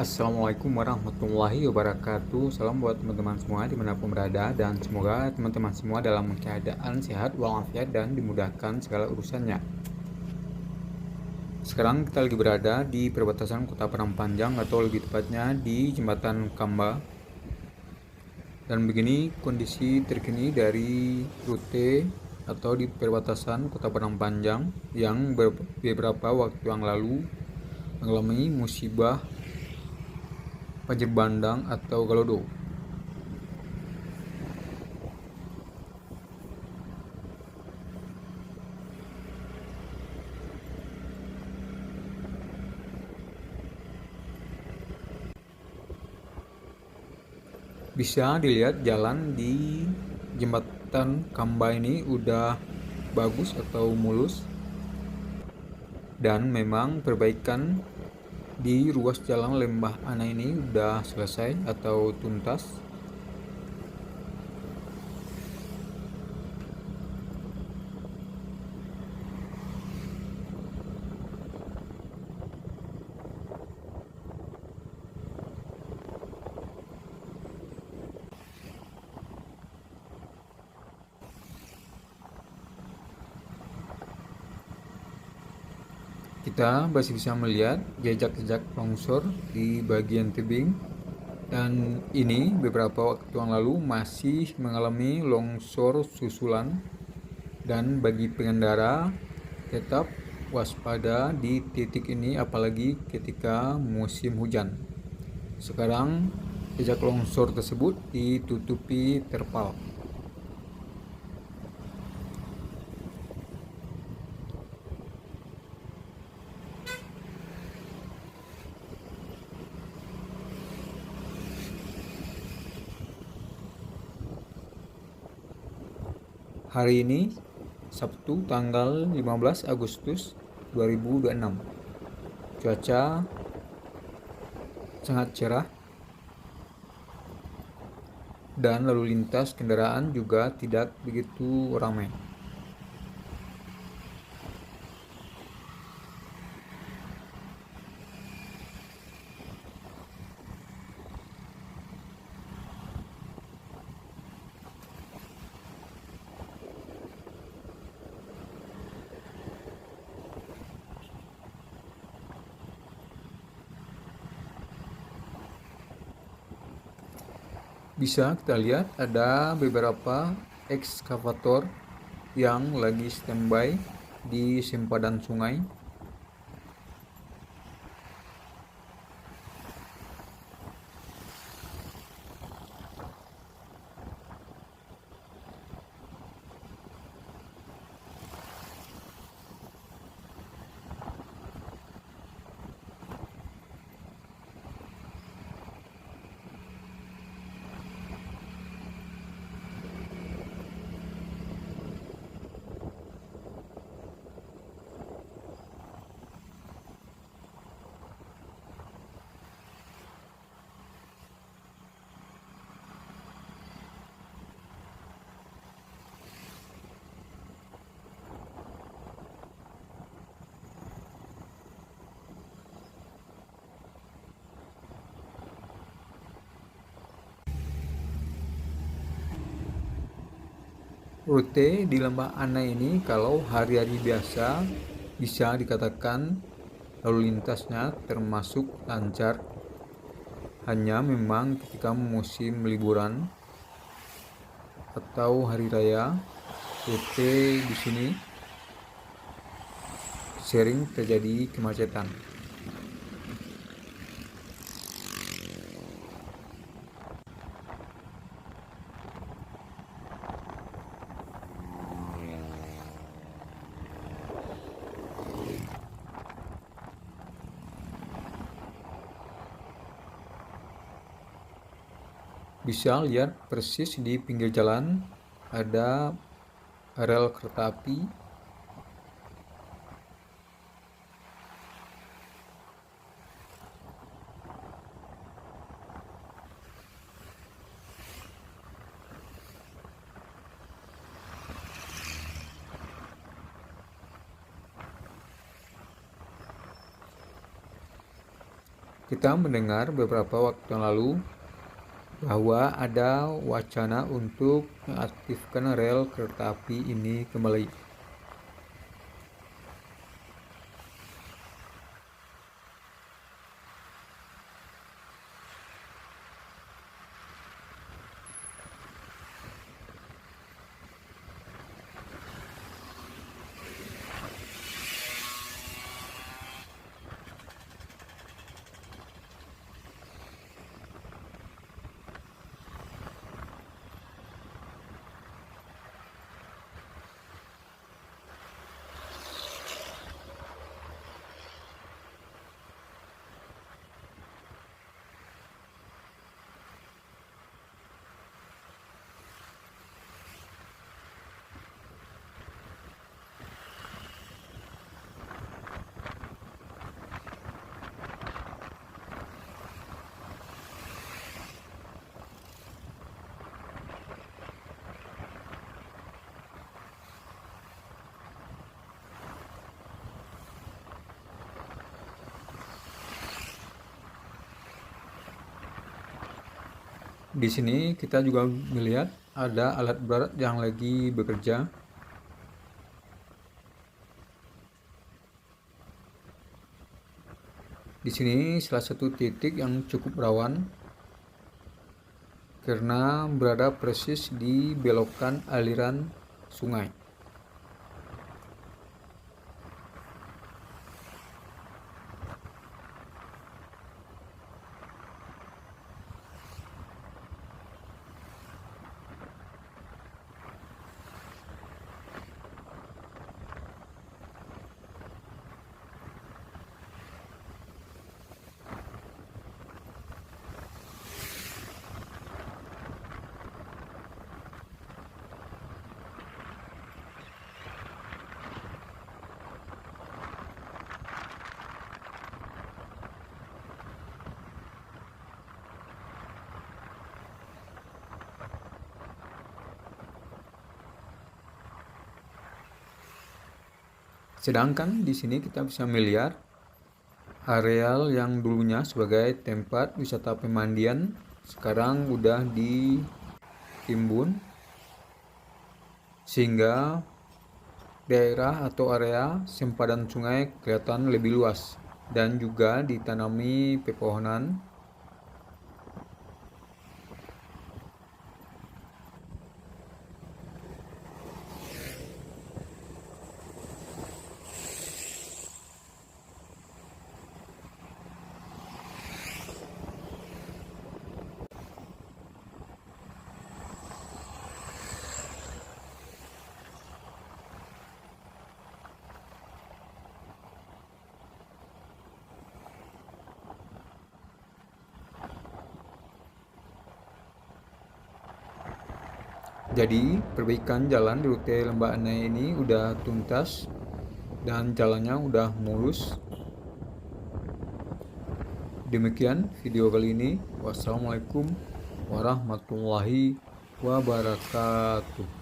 Assalamualaikum warahmatullahi wabarakatuh. Salam buat teman-teman semua dimanapun berada, dan semoga teman-teman semua dalam keadaan sehat walafiat dan dimudahkan segala urusannya. Sekarang kita lagi berada di perbatasan Kota Padang Panjang, atau lebih tepatnya di Jembatan Kamba. Dan begini kondisi terkini dari rute atau di perbatasan Kota Padang Panjang yang beberapa waktu yang lalu mengalami musibah banjir bandang atau galodo. Bisa dilihat jalan di jembatan Kamba ini udah bagus atau mulus, dan memang perbaikan di ruas jalan Lembah Ana ini udah selesai atau tuntas. Kita masih bisa melihat jejak-jejak longsor di bagian tebing, dan ini beberapa waktu yang lalu masih mengalami longsor susulan. Dan bagi pengendara tetap waspada di titik ini, apalagi ketika musim hujan. Sekarang jejak longsor tersebut ditutupi terpal. Hari ini Sabtu tanggal 15 Agustus 2026. Cuaca sangat cerah dan lalu lintas kendaraan juga tidak begitu ramai. Bisa kita lihat ada beberapa ekskavator yang lagi standby di sempadan sungai. Rute di Lembah Ana ini kalau hari-hari biasa bisa dikatakan lalu lintasnya termasuk lancar. Hanya memang ketika musim liburan atau hari raya, rute di sini sering terjadi kemacetan. Bisa lihat persis di pinggir jalan ada rel kereta api. Kita mendengar beberapa waktu yang lalu bahwa ada wacana untuk mengaktifkan rel kereta api ini kembali. Di sini kita juga melihat ada alat berat yang lagi bekerja. Di sini salah satu titik yang cukup rawan karena berada persis di belokan aliran sungai. Sedangkan di sini kita bisa melihat areal yang dulunya sebagai tempat wisata pemandian sekarang udah ditimbun sehingga daerah atau area sempadan sungai kelihatan lebih luas dan juga ditanami pepohonan. Jadi perbaikan jalan di rute Lembah Anai ini udah tuntas dan jalannya udah mulus. Demikian video kali ini. Wassalamualaikum warahmatullahi wabarakatuh.